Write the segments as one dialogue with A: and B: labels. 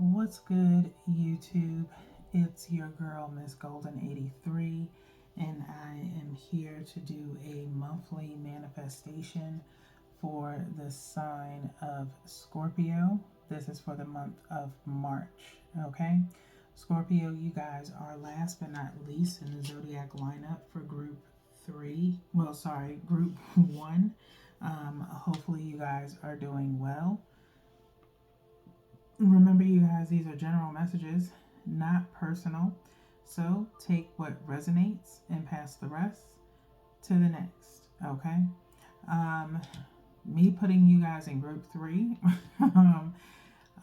A: What's good, YouTube? It's your girl, Miss Golden 83, and I am here to do a monthly manifestation for the sign of Scorpio. This is for the month of March, okay? Scorpio, you guys are last but not least in the zodiac lineup for group three. Well, sorry, group one. Hopefully, you guys are doing well. Remember, you guys, these are general messages, not personal. So take what resonates and pass the rest to the next. Okay. Um, Me putting you guys in group three.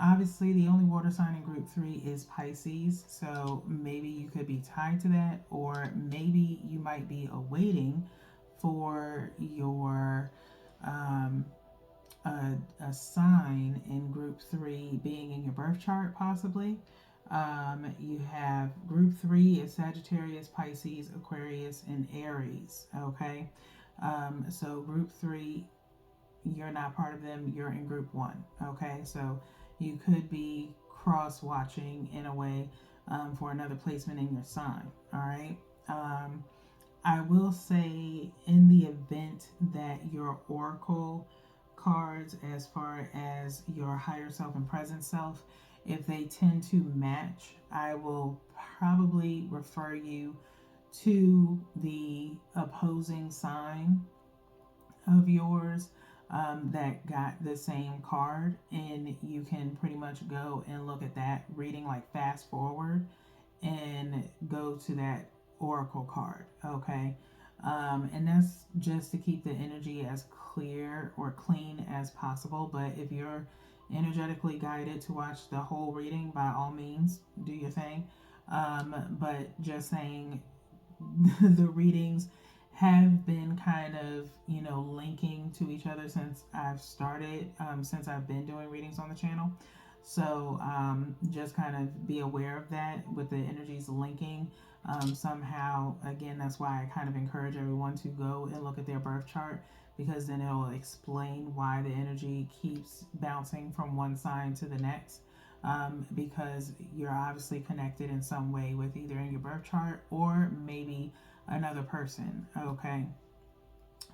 A: Obviously, the only water sign in group three is Pisces. So maybe you could be tied to that, or maybe you might be awaiting for your um, a sign in group three being in your birth chart, possibly. You have group three is Sagittarius, Pisces, Aquarius, and Aries. Okay. So group three, you're not part of them, you're in group one. Okay. So you could be cross watching in a way for another placement in your sign. All right. I will say, in the event that your oracle cards, as far as your higher self and present self, if they tend to match, I will probably refer you to the opposing sign of yours that got the same card, and you can pretty much go and look at that reading, like fast forward and go to that oracle card. Okay. And that's just to keep the energy as clear or clean as possible. But if you're energetically guided to watch the whole reading, by all means, do your thing. But just saying, the readings have been kind of, linking to each other since I've started, since I've been doing readings on the channel. So just kind of be aware of that with the energies linking somehow. Again, that's why I kind of encourage everyone to go and look at their birth chart, because then it'll explain why the energy keeps bouncing from one sign to the next. Because you're obviously connected in some way with either in your birth chart or maybe another person. Okay.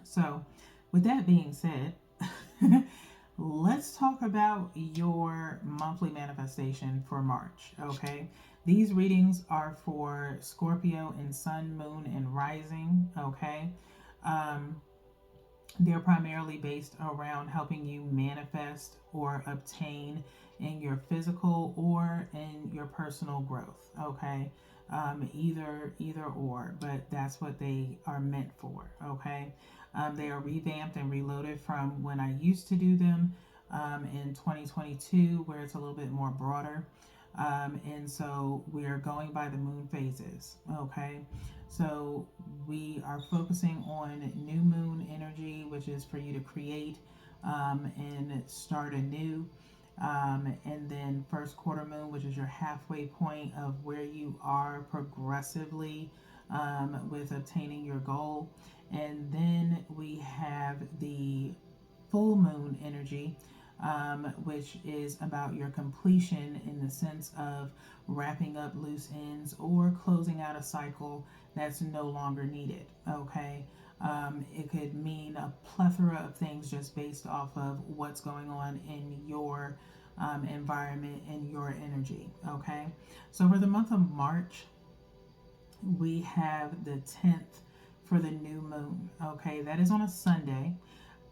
A: So, with that being said, let's talk about your monthly manifestation for March. Okay. These readings are for Scorpio in Sun, Moon, and Rising. Okay. Um, they're primarily based around helping you manifest or obtain in your physical or in your personal growth. Okay. Either or, but that's what they are meant for. Okay. They are revamped and reloaded from when I used to do them in 2022, where it's a little bit more broader. And so we are going by the moon phases. Okay. So we are focusing on new moon energy, which is for you to create and start anew. And then first quarter moon, which is your halfway point of where you are progressively with obtaining your goal. And then we have the full moon energy, which is about your completion in the sense of wrapping up loose ends or closing out a cycle that's no longer needed. Okay. It could mean a plethora of things just based off of what's going on in your environment and your energy. Okay. So for the month of March, we have the 10th for the new moon. Okay. That is on a Sunday.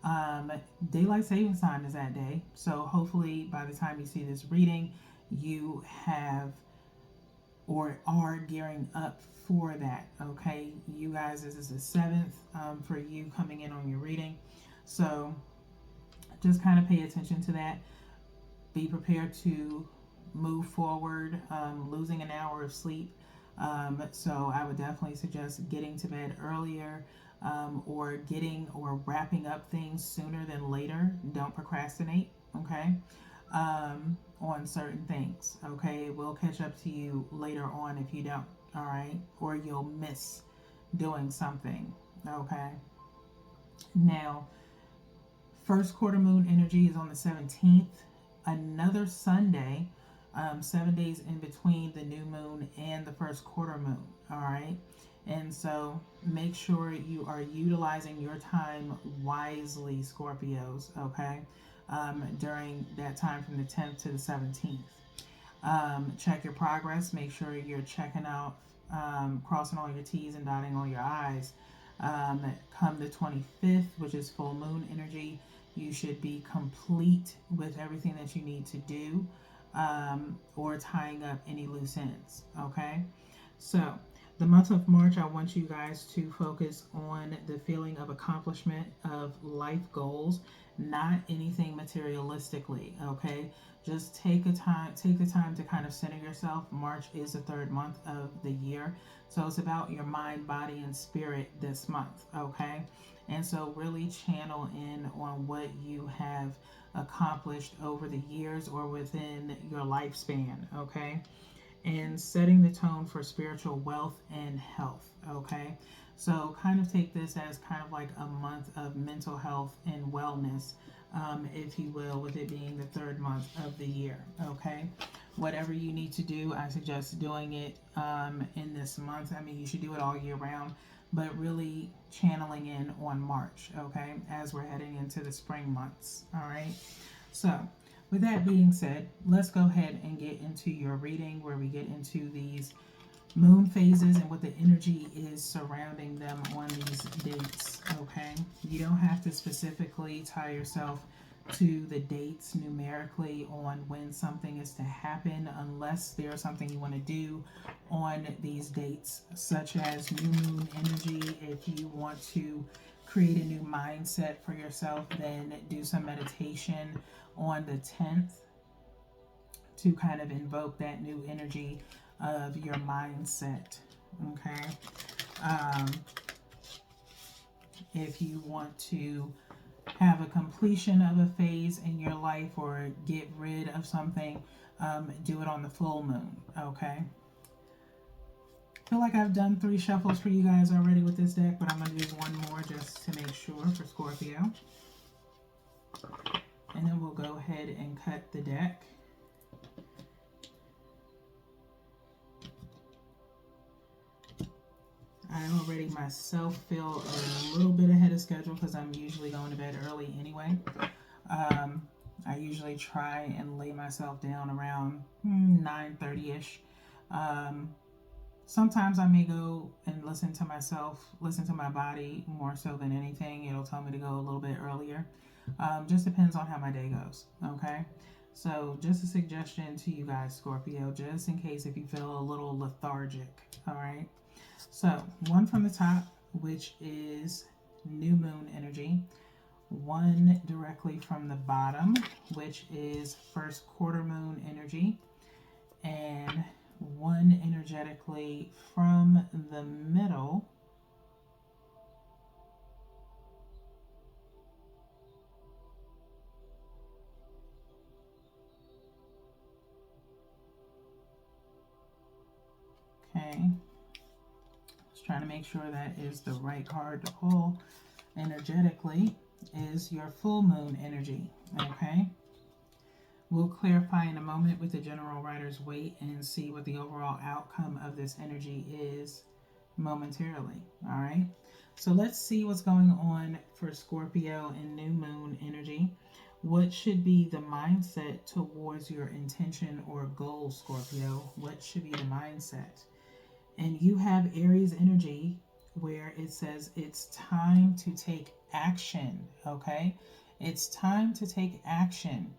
A: Um, Daylight savings time is that day. So hopefully by the time you see this reading, you have or are gearing up for that. Okay, you guys, this is the 7th for you coming in on your reading. So just kind of pay attention to that. Be prepared to move forward, losing an hour of sleep. So I would definitely suggest getting to bed earlier, or getting or wrapping up things sooner than later. Don't procrastinate. Okay. On certain things. Okay, we'll catch up to you later on if you don't. All right, or you'll miss doing something. Okay. Now, first quarter moon energy is on the 17th, another Sunday. 7 days in between the new moon and the first quarter moon. All right. And so make sure you are utilizing your time wisely, Scorpios, okay, during that time from the 10th to the 17th. Check your progress. Make sure you're checking out, crossing all your T's and dotting all your I's. Come the 25th, which is full moon energy, you should be complete with everything that you need to do, or tying up any loose ends. Okay? So, the month of March, I want you guys to focus on the feeling of accomplishment of life goals, not anything materialistically. Okay, just take the time to kind of center yourself. March is the third month of the year, so it's about your mind, body, and spirit this month. Okay, and so really channel in on what you have accomplished over the years or within your lifespan. Okay, and setting the tone for spiritual wealth and health. Okay, so kind of take this as kind of like a month of mental health and wellness, if you will, with it being the third month of the year. Okay, whatever you need to do, I suggest doing it in this month. I mean, you should do it all year round, but really channeling in on March. Okay, as we're heading into the spring months. All right, so with that being said, let's go ahead and get into your reading, where we get into these moon phases and what the energy is surrounding them on these dates. Okay, you don't have to specifically tie yourself to the dates numerically on when something is to happen, unless there's something you want to do on these dates, such as new moon energy. If you want to create a new mindset for yourself, then do some meditation on the 10th to kind of invoke that new energy of your mindset. Okay, if you want to have a completion of a phase in your life or get rid of something, do it on the full moon. Okay, I feel like I've done 3 shuffles for you guys already with this deck, but I'm going to do one more just to make sure for Scorpio. And then we'll go ahead and cut the deck. I already myself feel a little bit ahead of schedule because I'm usually going to bed early anyway. I usually try and lay myself down around 9:30ish. Sometimes I may go and listen to myself, listen to my body more so than anything. It'll tell me to go a little bit earlier. Just depends on how my day goes. Okay, so just a suggestion to you guys, Scorpio, just in case if you feel a little lethargic. All right, so one from the top, which is new moon energy. One directly from the bottom, which is first quarter moon energy, and one energetically from the middle, okay, just trying to make sure that is the right card to pull energetically, is your full moon energy. Okay, we'll clarify in a moment with the general writer's weight and see what the overall outcome of this energy is momentarily. All right, so let's see what's going on for Scorpio and new moon energy. What should be the mindset towards your intention or goal, Scorpio? What should be the mindset? And you have Aries energy, where it says it's time to take action. Okay, it's time to take action.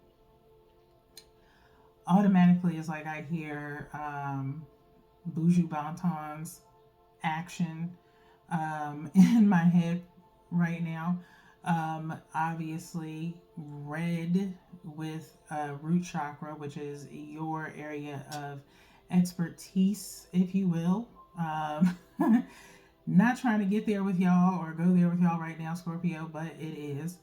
A: Automatically, it's like I hear Buju Banton's action in my head right now. Obviously, red with root chakra, which is your area of expertise, if you will. Not trying to get there with y'all or go there with y'all right now, Scorpio, but it is.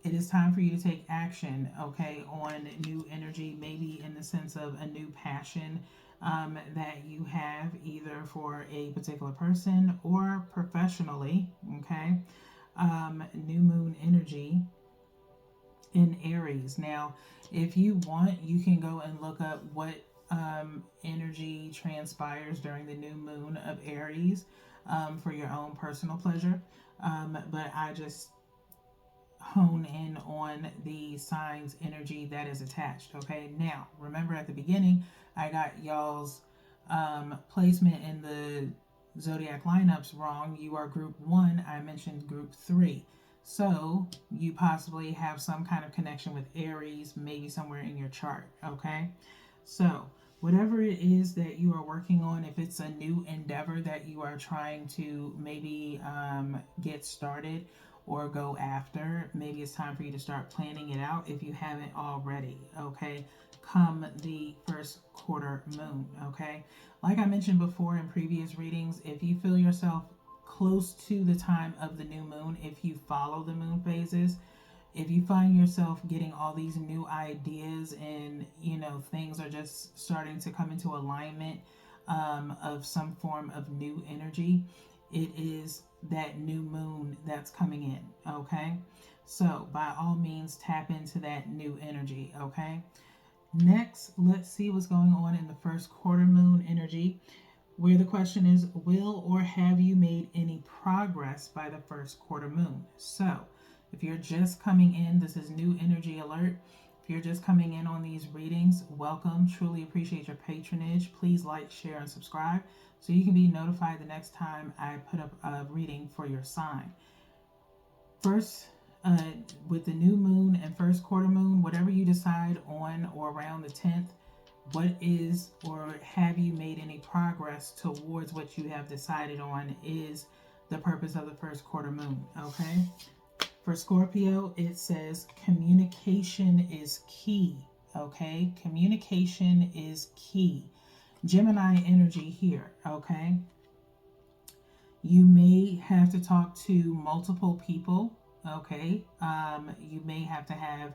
A: It is time for you to take action, okay, on new energy, maybe in the sense of a new passion that you have either for a particular person or professionally, okay. New moon energy in Aries. Now, if you want, you can go and look up what energy transpires during the new moon of Aries for your own personal pleasure. But I just hone in on the signs energy that is attached. Okay, now remember at the beginning, I got y'all's placement in the zodiac lineups wrong. You are group 1, I mentioned group 3. So you possibly have some kind of connection with Aries, maybe somewhere in your chart. Okay, so whatever it is that you are working on, if it's a new endeavor that you are trying to maybe get started or go after, maybe it's time for you to start planning it out if you haven't already. Okay, come the first quarter moon. Okay, like I mentioned before in previous readings, if you feel yourself close to the time of the new moon, if you follow the moon phases, if you find yourself getting all these new ideas and things are just starting to come into alignment of some form of new energy, it is that new moon that's coming in. Okay, so by all means tap into that new energy. Okay, next let's see what's going on in the first quarter moon energy, where the question is, will or have you made any progress by the first quarter moon? So if you're just coming in, this is new energy alert. If you're just coming in on these readings, welcome. Truly appreciate your patronage. Please like, share, and subscribe so you can be notified the next time I put up a reading for your sign. First, with the new moon and first quarter moon, whatever you decide on or around the 10th, what is or have you made any progress towards what you have decided on is the purpose of the first quarter moon. Okay, for Scorpio, it says communication is key. Okay, communication is key. Gemini energy here. Okay, you may have to talk to multiple people. Okay, you may have to have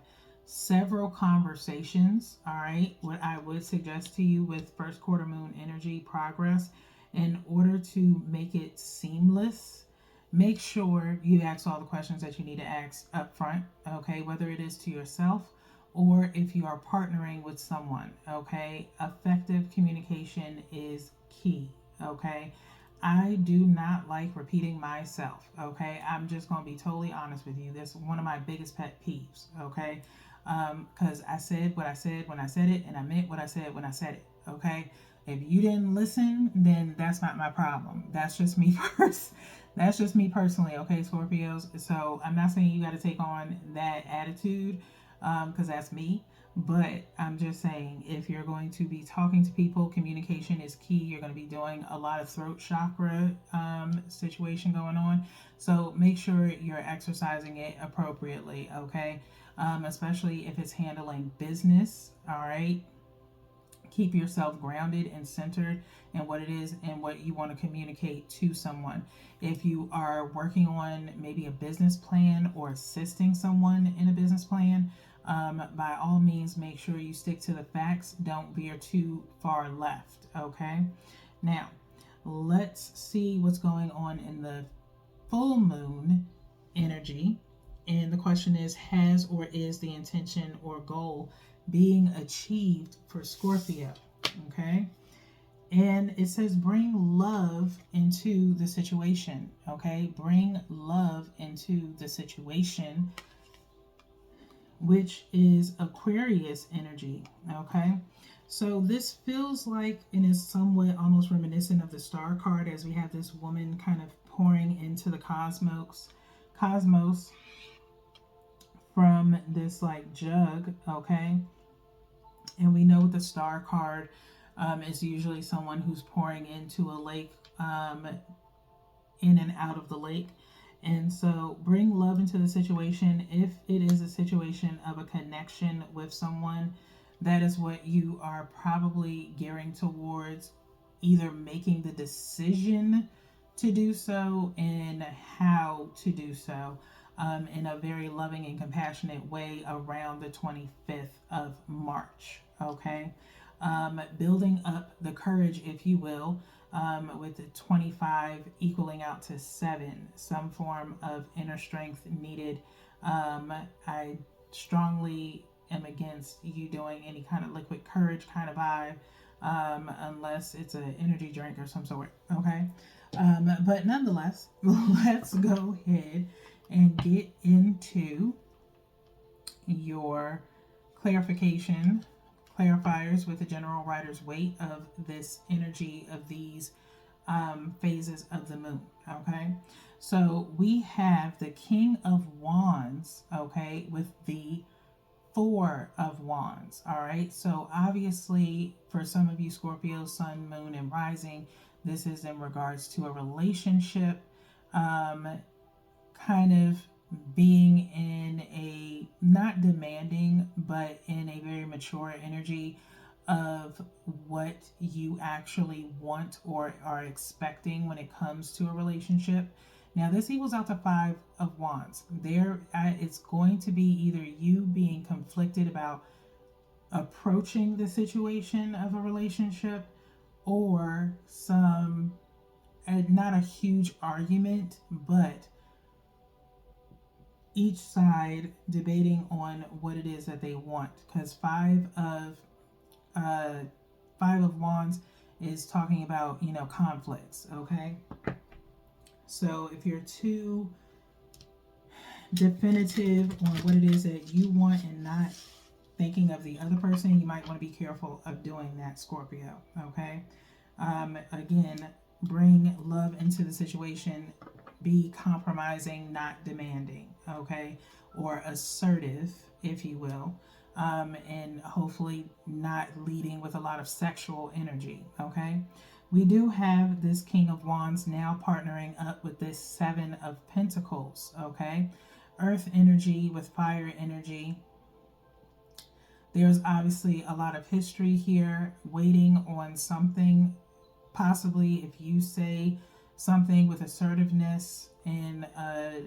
A: several conversations. All right, what I would suggest to you with first quarter moon energy progress, in order to make it seamless, make sure you ask all the questions that you need to ask up front. Okay, whether it is to yourself or if you are partnering with someone. Okay, effective communication is key. Okay, I do not like repeating myself. Okay, I'm just going to be totally honest with you. That's one of my biggest pet peeves. Okay, because I said what I said when I said it, and I meant what I said when I said it. Okay, if you didn't listen, then that's not my problem. That's just me first. That's just me personally. Okay, Scorpios. So I'm not saying you got to take on that attitude, because that's me. But I'm just saying, if you're going to be talking to people, communication is key. You're going to be doing a lot of throat chakra situation going on. So make sure you're exercising it appropriately, okay? Especially if it's handling business, all right? Keep yourself grounded and centered in what it is and what you want to communicate to someone. If you are working on maybe a business plan or assisting someone in a business plan, by all means, make sure you stick to the facts. Don't veer too far left, okay? Now, let's see what's going on in the full moon energy. And the question is, has or is the intention or goal being achieved for Scorpio? Okay. And it says bring love into the situation. Okay. Bring love into the situation, which is Aquarius energy. Okay. So this feels like, and is somewhat almost reminiscent of the Star card, as we have this woman kind of pouring into the cosmos from this like jug. Okay. And we know the Star card is usually someone who's pouring into a lake, in and out of the lake. And so bring love into the situation. If it is a situation of a connection with someone, that is what you are probably gearing towards, either making the decision to do so and how to do so, in a very loving and compassionate way around the 25th of March. Okay, building up the courage, if you will, with the 25 equaling out to 7, some form of inner strength needed. I strongly am against you doing any kind of liquid courage kind of vibe, unless it's an energy drink or some sort. Okay. But nonetheless, let's go ahead and get into your clarification clarifiers with the general writer's weight of this energy of these phases of the moon. Okay, so we have the King of Wands, okay, with the Four of Wands. All right, so obviously for some of you Scorpio, Sun, Moon, and Rising, this is in regards to a relationship, kind of being in a not demanding but in a very mature energy of what you actually want or are expecting when it comes to a relationship. Now this equals out to Five of Wands. There, it's going to be either you being conflicted about approaching the situation of a relationship, or some, not a huge argument, but each side debating on what it is that they want. Because uh, Five of Wands is talking about, conflicts. Okay, so if you're too definitive on what it is that you want and not thinking of the other person, you might want to be careful of doing that, Scorpio. Okay, again, bring love into the situation. Be compromising, not demanding. Okay, or assertive, if you will. And hopefully not leading with a lot of sexual energy. Okay, we do have this King of Wands now partnering up with this Seven of Pentacles. Okay, earth energy with fire energy. There's obviously a lot of history here, waiting on something. Possibly if you say something with assertiveness in a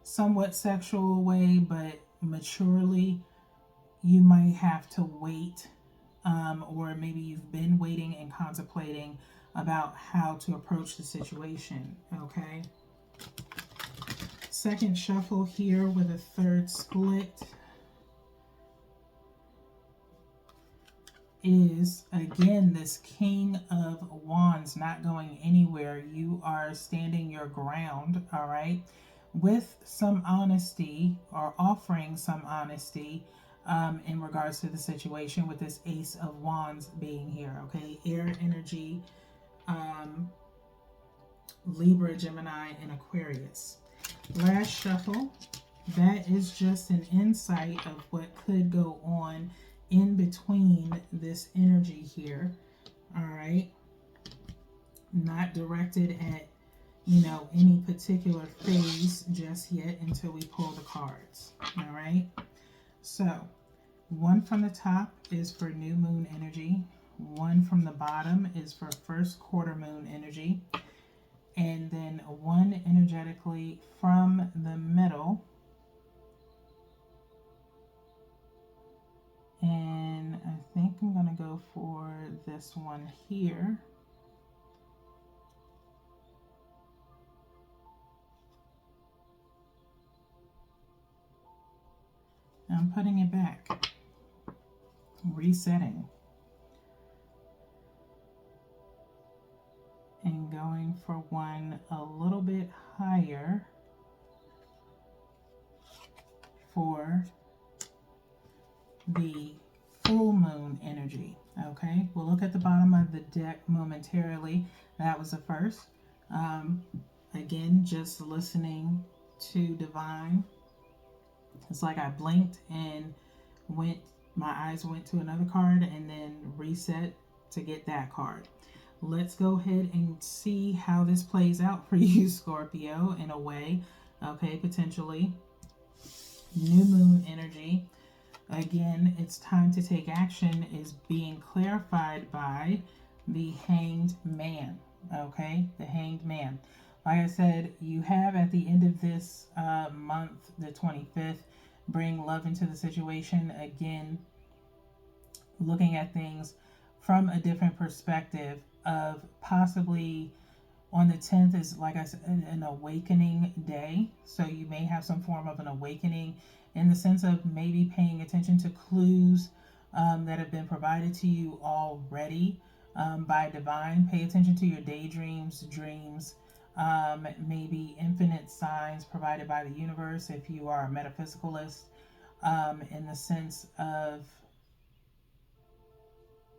A: somewhat sexual way, but maturely, you might have to wait, or maybe you've been waiting and contemplating about how to approach the situation. Okay, second shuffle here with a third split is again this King of Wands not going anywhere. You are standing your ground. All right, with some honesty, or offering some honesty, in regards to the situation, with this Ace of Wands being here. Okay, air energy, Libra, Gemini, and Aquarius. Last shuffle, that is just an insight of what could go on in between this energy here. All right, not directed at any particular phase just yet until we pull the cards. All right, so one from the top is for new moon energy, one from the bottom is for first quarter moon energy, and then one energetically from the middle. And I think I'm going to go for this one here. I'm putting it back, resetting, and going for one a little bit higher for the full moon energy. Okay, we'll look at the bottom of the deck momentarily. That was the first. Again, just listening to divine. It's like I blinked and my eyes went to another card and then reset to get that card. Let's go ahead and see how this plays out for you, Scorpio, in a way. Okay, potentially. New moon energy. Again, it's time to take action is being clarified by the Hanged Man. Okay, the Hanged Man. Like I said, you have at the end of this month, the 25th, bring love into the situation. Again, looking at things from a different perspective of possibly On the 10th is, like I said, an awakening day. So you may have some form of an awakening in the sense of maybe paying attention to clues that have been provided to you already by divine. Pay attention to your daydreams, dreams, maybe infinite signs provided by the universe if you are a metaphysicalist, in the sense of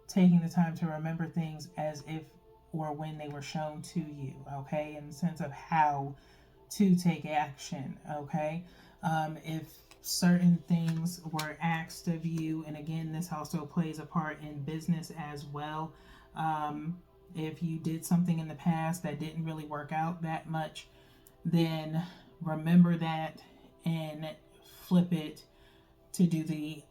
A: taking the time to remember things as if or when they were shown to you, okay, in the sense of how to take action, okay. If certain things were asked of you, and again, this also plays a part in business as well. If you did something in the past that didn't really work out that much, then remember that and flip it to do the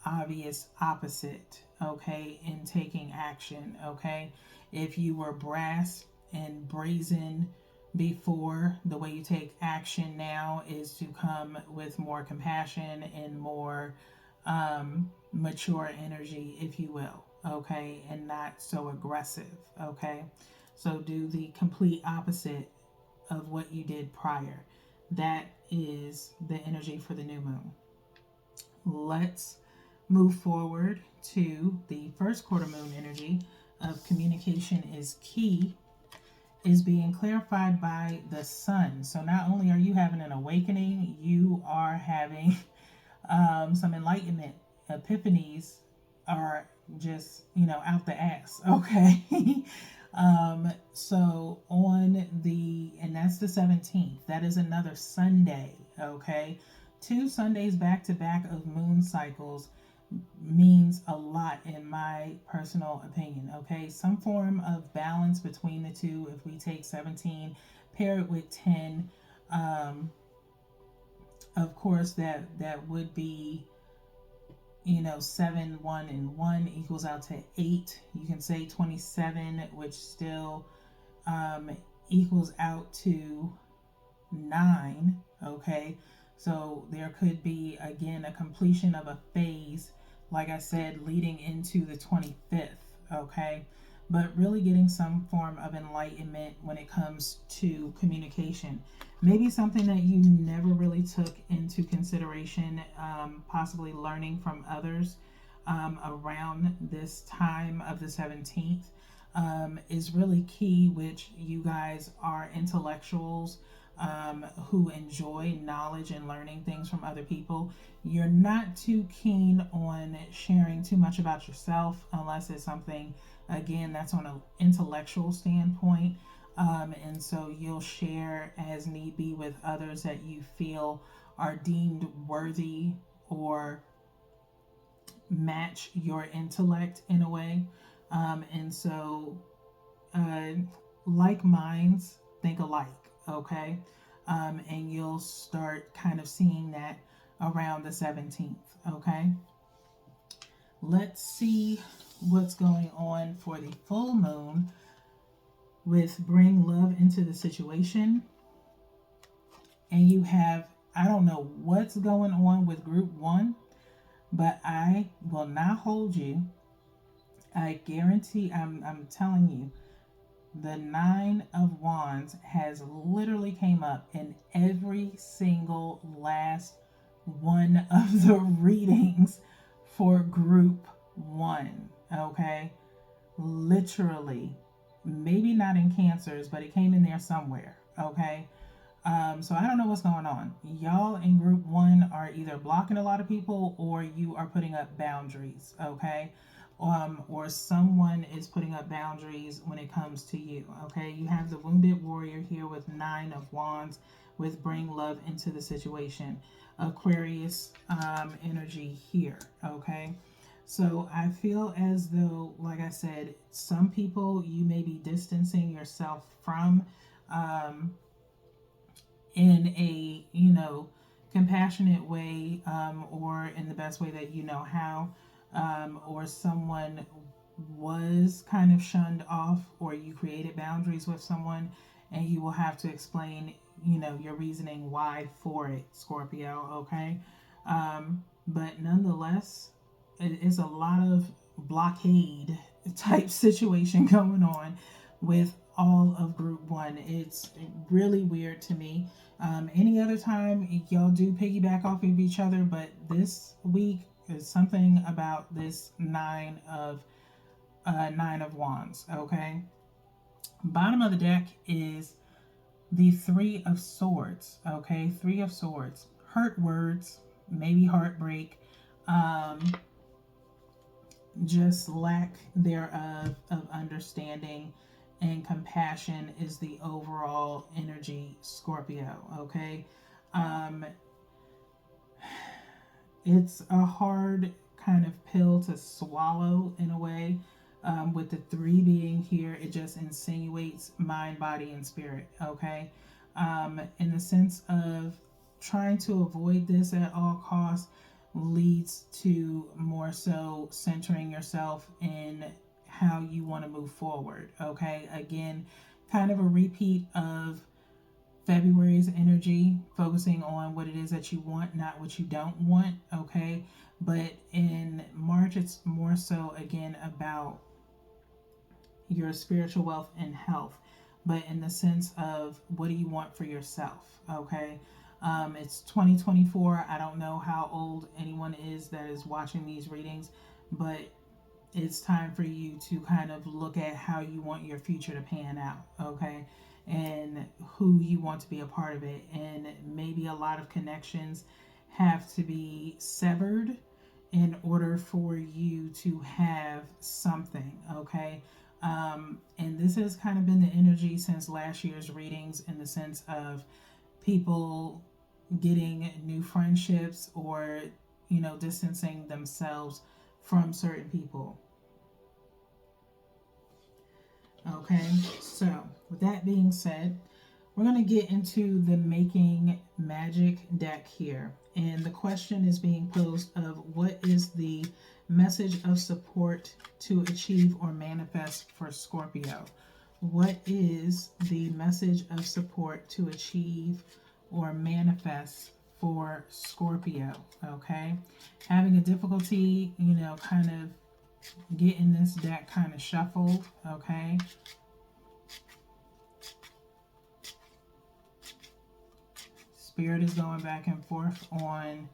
A: obvious opposite, okay, in taking action, okay. If you were brass and brazen before, the way you take action now is to come with more compassion and more mature energy, if you will, okay, and not so aggressive, okay. So do the complete opposite of what you did prior. That is the energy for the new moon. Let's move forward to the first quarter moon energy of communication is key, is being clarified by the sun. So not only are you having an awakening, you are having some enlightenment. Epiphanies are just, out the ass, okay. So on and that's the 17th, that is another Sunday, okay. 2 Sundays back to back of moon cycles means a lot in my personal opinion, okay. Some form of balance between the two. If we take 17, pair it with 10, of course that would be, 7, 1, and 1 equals out to 8. You can say 27, which still equals out to 9, okay. So there could be, again, a completion of a phase, like I said, leading into the 25th, okay. But really getting some form of enlightenment when it comes to communication. Maybe something that you never really took into consideration, possibly learning from others around this time of the 17th is really key, which you guys are intellectuals who enjoy knowledge and learning things from other people. You're not too keen on sharing too much about yourself unless it's something, again, that's on an intellectual standpoint. And so you'll share as need be with others that you feel are deemed worthy or match your intellect in a way. And so, like minds think alike, okay? And you'll start kind of seeing that around the 17th, okay? Let's see what's going on for the full moon with bring love into the situation. And you have, I don't know what's going on with group 1, but I will not hold you. I guarantee, I'm telling you, the 9 of Wands has literally came up in every single last one of the readings for group 1, okay? Literally. Maybe not in Cancers, but it came in there somewhere, okay? So I don't know what's going on. Y'all in group 1 are either blocking a lot of people or you are putting up boundaries, okay? Or someone is putting up boundaries when it comes to you, okay? You have the wounded warrior here with 9 of Wands with bring love into the situation. Aquarius energy here, okay? So I feel as though, like I said, some people you may be distancing yourself from in a, compassionate way, or in the best way that you know how, or someone was kind of shunned off, or you created boundaries with someone and you will have to explain, your reasoning why for it, Scorpio, okay? But nonetheless, it is a lot of blockade type situation going on with all of group one. It's really weird to me. Any other time, y'all do piggyback off of each other, but this week is something about this nine of wands. Okay, bottom of the deck is the three of swords. Okay, three of swords. Hurt words, maybe heartbreak. Um, just lack thereof of understanding and compassion is the overall energy, Scorpio. Okay, um, it's a hard kind of pill to swallow in a way. With the three being here, it just insinuates mind, body, and spirit. Okay, in the sense of trying to avoid this at all costs leads to more so centering yourself in how you want to move forward. Okay, again, kind of a repeat of February's energy, focusing on what it is that you want, not what you don't want. Okay, but in March, it's more so again about your spiritual wealth and health, but in the sense of what do you want for yourself. Okay, it's 2024. I don't know how old anyone is that is watching these readings, but it's time for you to kind of look at how you want your future to pan out. Okay, and who you want to be a part of it, and maybe a lot of connections have to be severed in order for you to have something. Okay, and this has kind of been the energy since last year's readings, in the sense of people getting new friendships, or distancing themselves from certain people. Okay, so with that being said, we're going to get into the Making Magic deck here. And the question is being posed of what is the message of support to achieve or manifest for Scorpio? What is the message of support to achieve or manifest for Scorpio? Okay, having a difficulty, kind of getting this deck kind of shuffled. Okay, Spirit is going back and forth on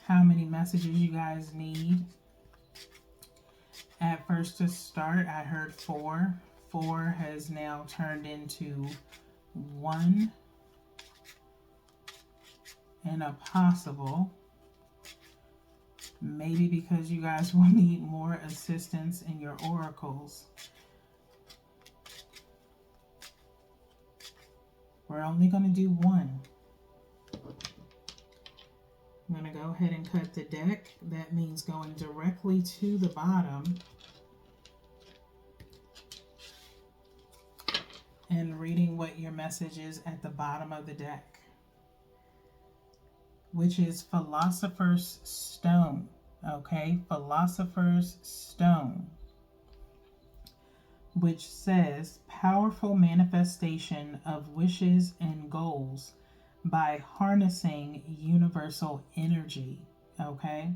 A: how many messages you guys need. At first, to start, I heard 4. 4 has now turned into 1 and a possible. Maybe because you guys will need more assistance in your oracles. We're only going to do 1. I'm going to go ahead and cut the deck. That means going directly to the bottom and reading what your message is at the bottom of the deck, which is Philosopher's Stone. Okay, Philosopher's Stone, which says powerful manifestation of wishes and goals by harnessing universal energy. Okay,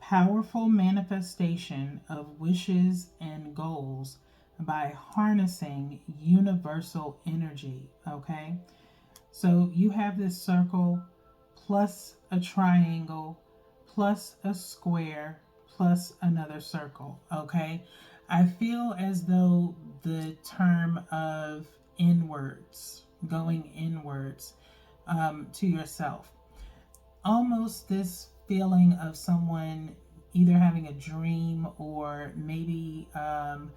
A: powerful manifestation of wishes and goals by harnessing universal energy. Okay, so you have this circle plus a triangle plus a square plus another circle. Okay, I feel as though the term of inwards, going inwards, to yourself, almost this feeling of someone either having a dream or maybe kind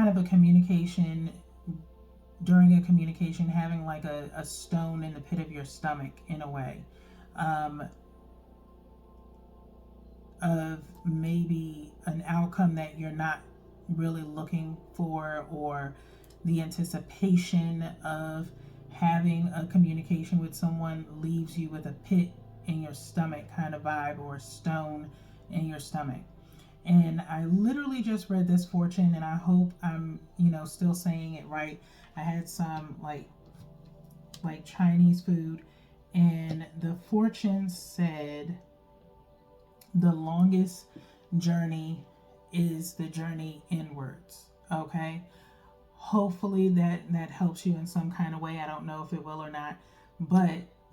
A: of a communication, during a communication having like a stone in the pit of your stomach, in a way, of maybe an outcome that you're not really looking for, or the anticipation of having a communication with someone leaves you with a pit in your stomach kind of vibe, or a stone in your stomach. And I literally just read this fortune, and I hope I'm still saying it right. I had some like Chinese food, and the fortune said the longest journey is the journey inwards. Okay, hopefully that helps you in some kind of way. I don't know if it will or not, but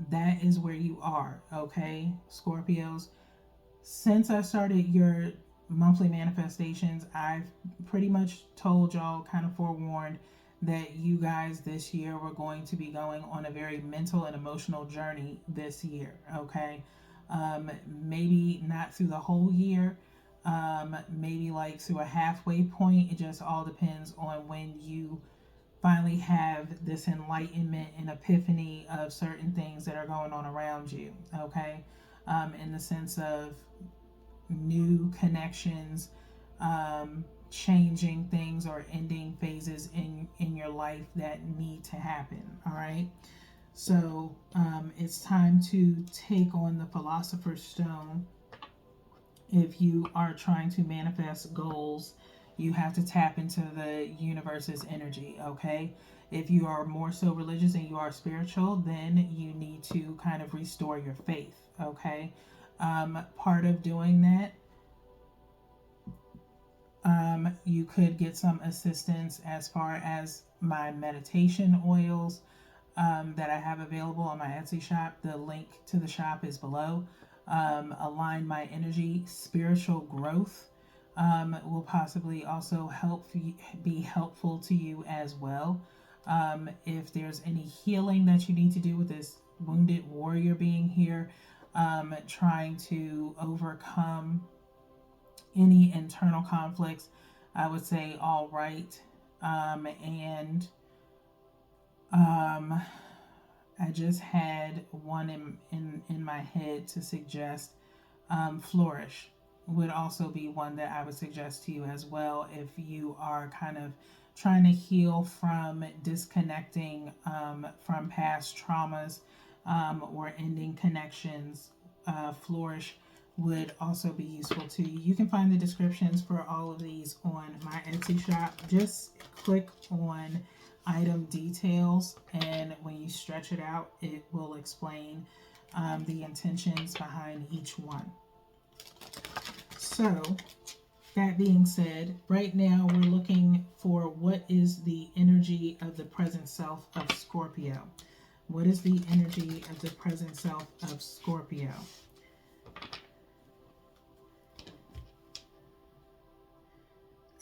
A: that is where you are, okay, Scorpios. Since I started your monthly manifestations, I've pretty much told y'all, kind of forewarned, that you guys this year were going to be going on a very mental and emotional journey this year, okay? Maybe not through the whole year, maybe like through a halfway point. It just all depends on when you finally have this enlightenment and epiphany of certain things that are going on around you, okay? In the sense of new connections, changing things or ending phases in your life that need to happen, all right? So it's time to take on the Philosopher's Stone. If you are trying to manifest goals, you have to tap into the universe's energy, okay? If you are more so religious and you are spiritual, then you need to kind of restore your faith, okay? Part of doing that, you could get some assistance as far as my meditation oils that I have available on my Etsy shop. The link to the shop is below. Align my energy, spiritual growth will possibly also be helpful to you as well. If there's any healing that you need to do with this wounded warrior being here, trying to overcome any internal conflicts, I would say all right. And I just had one in my head to suggest. Flourish would also be one that I would suggest to you as well if you are kind of trying to heal from disconnecting from past traumas or ending connections. Flourish would also be useful to you. You can find the descriptions for all of these on my Etsy shop. Just click on item details, and when you stretch it out, it will explain the intentions behind each one. So, that being said, right now we're looking for what is the energy of the present self of Scorpio. What is the energy of the present self of Scorpio?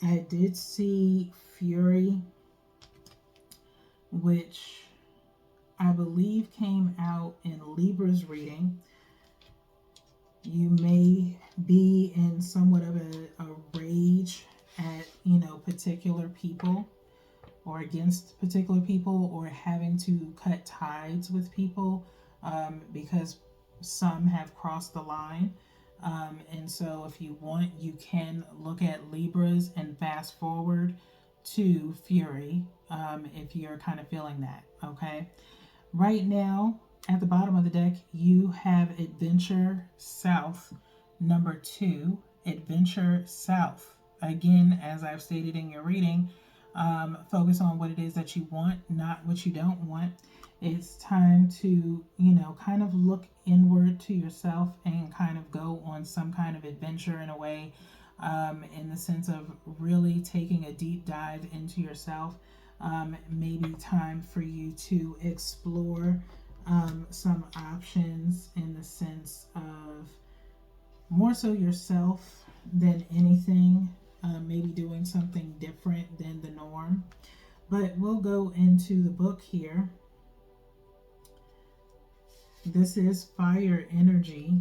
A: I did see Fury, which I believe came out in Libra's reading. You may be in somewhat of a rage at, particular people or against particular people, or having to cut ties with people because some have crossed the line. And so if you want, you can look at Libras and fast forward to Fury if you're kind of feeling that, okay? Right now, at the bottom of the deck, you have Adventure South, number 2, Adventure South. Again, as I've stated in your reading, focus on what it is that you want, not what you don't want. It's time to, kind of look inward to yourself and kind of go on some kind of adventure in a way, in the sense of really taking a deep dive into yourself. Maybe time for you to explore some options in the sense of more so yourself than anything, maybe doing something different than the norm. But we'll go into the book here. This is fire energy.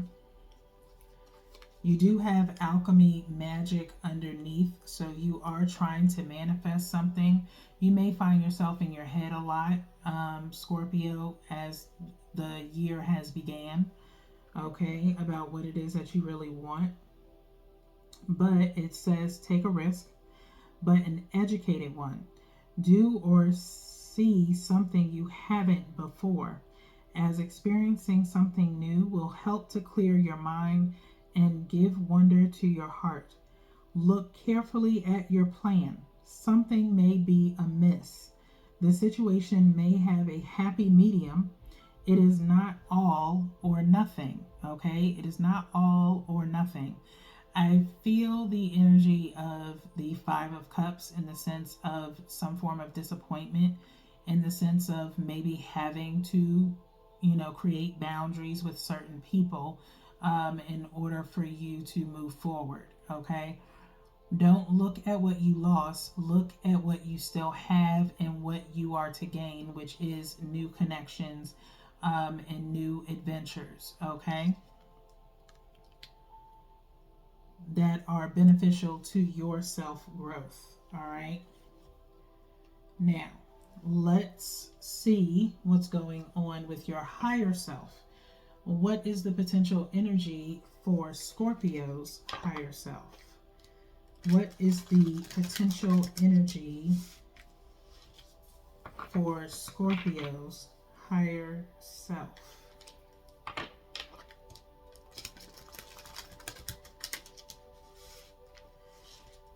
A: You do have alchemy magic underneath, so you are trying to manifest something. You may find yourself in your head a lot, Scorpio, as the year has began, okay, about what it is that you really want. But it says take a risk, but an educated one. Do or see something you haven't before, as experiencing something new will help to clear your mind and give wonder to your heart. Look carefully at your plan. Something may be amiss. The situation may have a happy medium. It is not all or nothing, okay? It is not all or nothing. I feel the energy of the Five of Cups in the sense of some form of disappointment, in the sense of maybe having to, create boundaries with certain people in order for you to move forward. Okay. Don't look at what you lost. Look at what you still have and what you are to gain, which is new connections and new adventures. Okay. That are beneficial to your self growth. All right. Now, let's see what's going on with your higher self. What is the potential energy for Scorpio's higher self? What is the potential energy for Scorpio's higher self?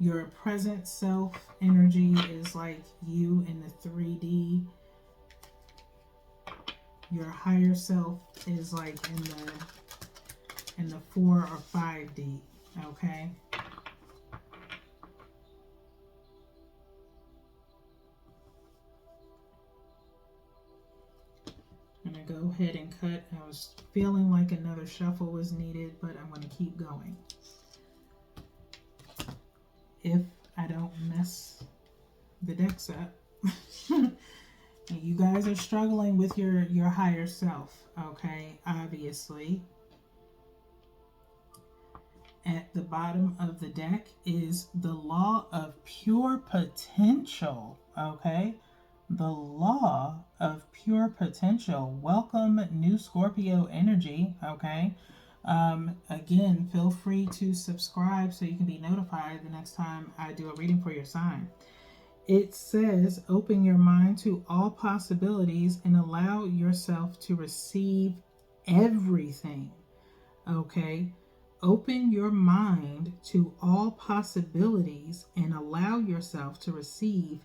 A: Your present self energy is like you in the 3D. Your higher self is like in the 4 or 5D. Okay. I'm going to go ahead and cut. I was feeling like another shuffle was needed, but I'm going to keep going. If I don't mess the decks up. You guys are struggling with your higher self, okay? Obviously. At the bottom of the deck is the law of pure potential, okay? The law of pure potential. Welcome, new Scorpio energy, okay? Again, feel free to subscribe so you can be notified the next time I do a reading for your sign. It says, open your mind to all possibilities and allow yourself to receive everything, okay? Open your mind to all possibilities and allow yourself to receive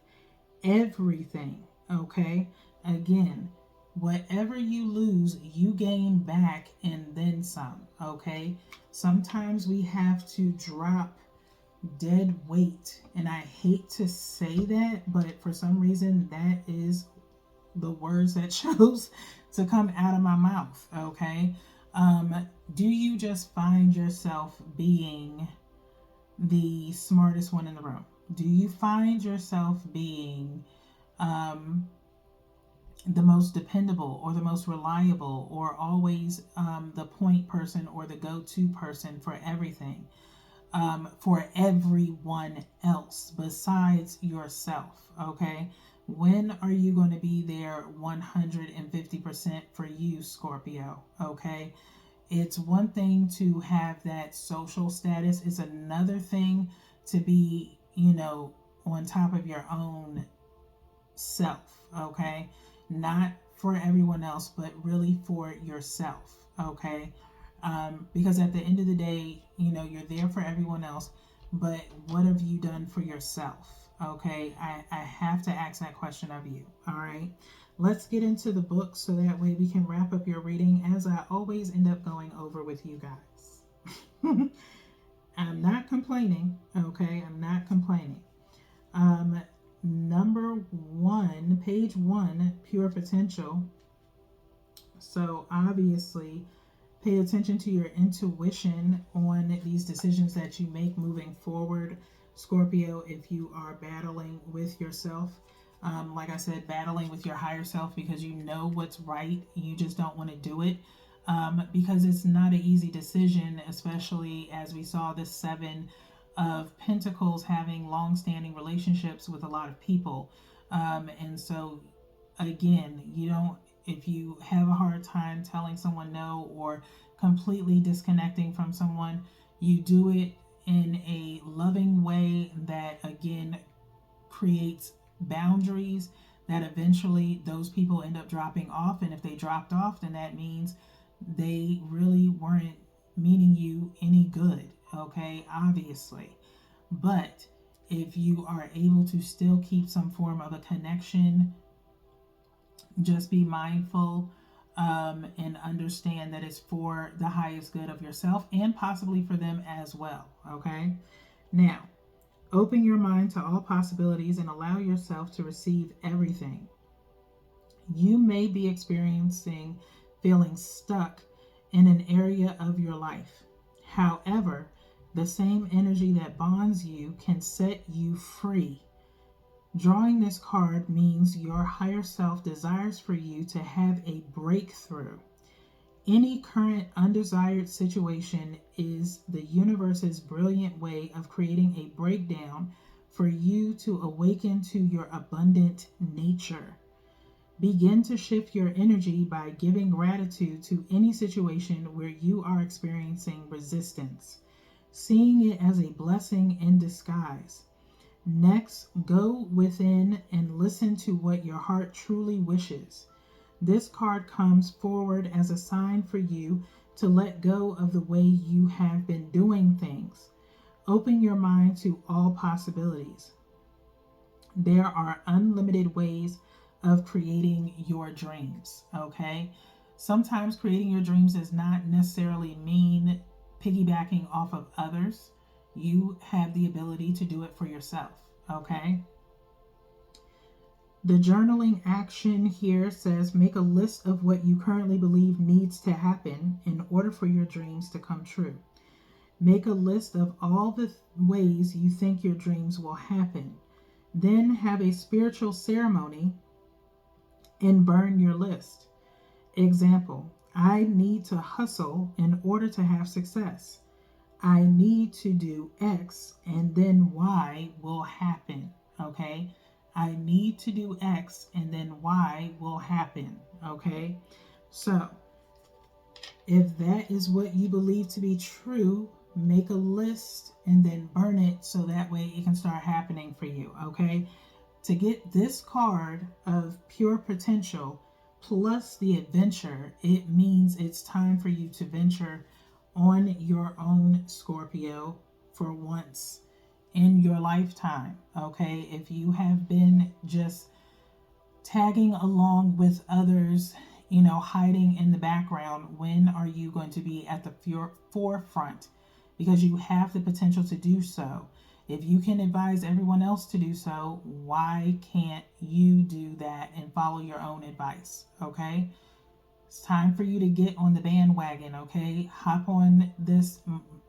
A: everything, okay? Again, whatever you lose, you gain back and then some, okay? Sometimes we have to drop dead weight, and I hate to say that, but for some reason that is the words that chose to come out of my mouth, okay? Do you just find yourself being the smartest one in the room? Do you find yourself being the most dependable or the most reliable or always the point person or the go-to person for everything, for everyone else besides yourself, okay? When are you going to be there 150% for you, Scorpio, okay? It's one thing to have that social status. It's another thing to be, on top of your own self, okay? Not for everyone else, but really for yourself, okay? Because at the end of the day, you're there for everyone else, but what have you done for yourself, okay? I have to ask that question of you, all right? Let's get into the book so that way we can wrap up your reading, as I always end up going over with you guys. I'm not complaining, okay? I'm not complaining. Number 1, page 1, pure potential. So obviously, pay attention to your intuition on these decisions that you make moving forward, Scorpio, if you are battling with yourself. Like I said, battling with your higher self because you know what's right. You just don't want to do it because it's not an easy decision, especially as we saw this 7 of Pentacles having long-standing relationships with a lot of people. And so, again, if you have a hard time telling someone no or completely disconnecting from someone, you do it in a loving way that, again, creates boundaries that eventually those people end up dropping off. And if they dropped off, then that means they really weren't meaning you any good, okay? Obviously. But if you are able to still keep some form of a connection, just be mindful and understand that it's for the highest good of yourself and possibly for them as well. Okay. Now, open your mind to all possibilities and allow yourself to receive everything. You may be experiencing feeling stuck in an area of your life. However, the same energy that bonds you can set you free. Drawing this card means your higher self desires for you to have a breakthrough. Any current undesired situation is the universe's brilliant way of creating a breakdown for you to awaken to your abundant nature. Begin to shift your energy by giving gratitude to any situation where you are experiencing resistance, seeing it as a blessing in disguise. Next, go within and listen to what your heart truly wishes. This card comes forward as a sign for you to let go of the way you have been doing things. Open your mind to all possibilities. There are unlimited ways of creating your dreams, okay? Sometimes creating your dreams does not necessarily mean piggybacking off of others. You have the ability to do it for yourself, okay? The journaling action here says make a list of what you currently believe needs to happen in order for your dreams to come true. Make a list of all the ways you think your dreams will happen. Then have a spiritual ceremony and burn your list. Example, I need to hustle in order to have success. I need to do X and then Y will happen. Okay? I need to do X and then Y will happen. Okay? So, if that is what you believe to be true, make a list and then burn it so that way it can start happening for you. Okay? To get this card of pure potential plus the adventure, it means it's time for you to venture on your own, Scorpio, for once in your lifetime. Okay, if you have been just tagging along with others, hiding in the background, when are you going to be at the forefront? Because you have the potential to do so. If you can advise everyone else to do so, why can't you do that and follow your own advice? Okay? It's time for you to get on the bandwagon, okay? Hop on this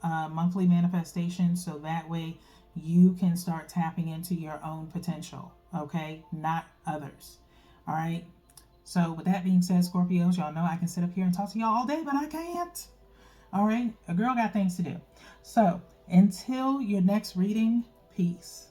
A: monthly manifestation so that way you can start tapping into your own potential, okay? Not others. All right? So, with that being said, Scorpios, y'all know I can sit up here and talk to y'all all day, but I can't. All right? A girl got things to do. So, until your next reading, peace.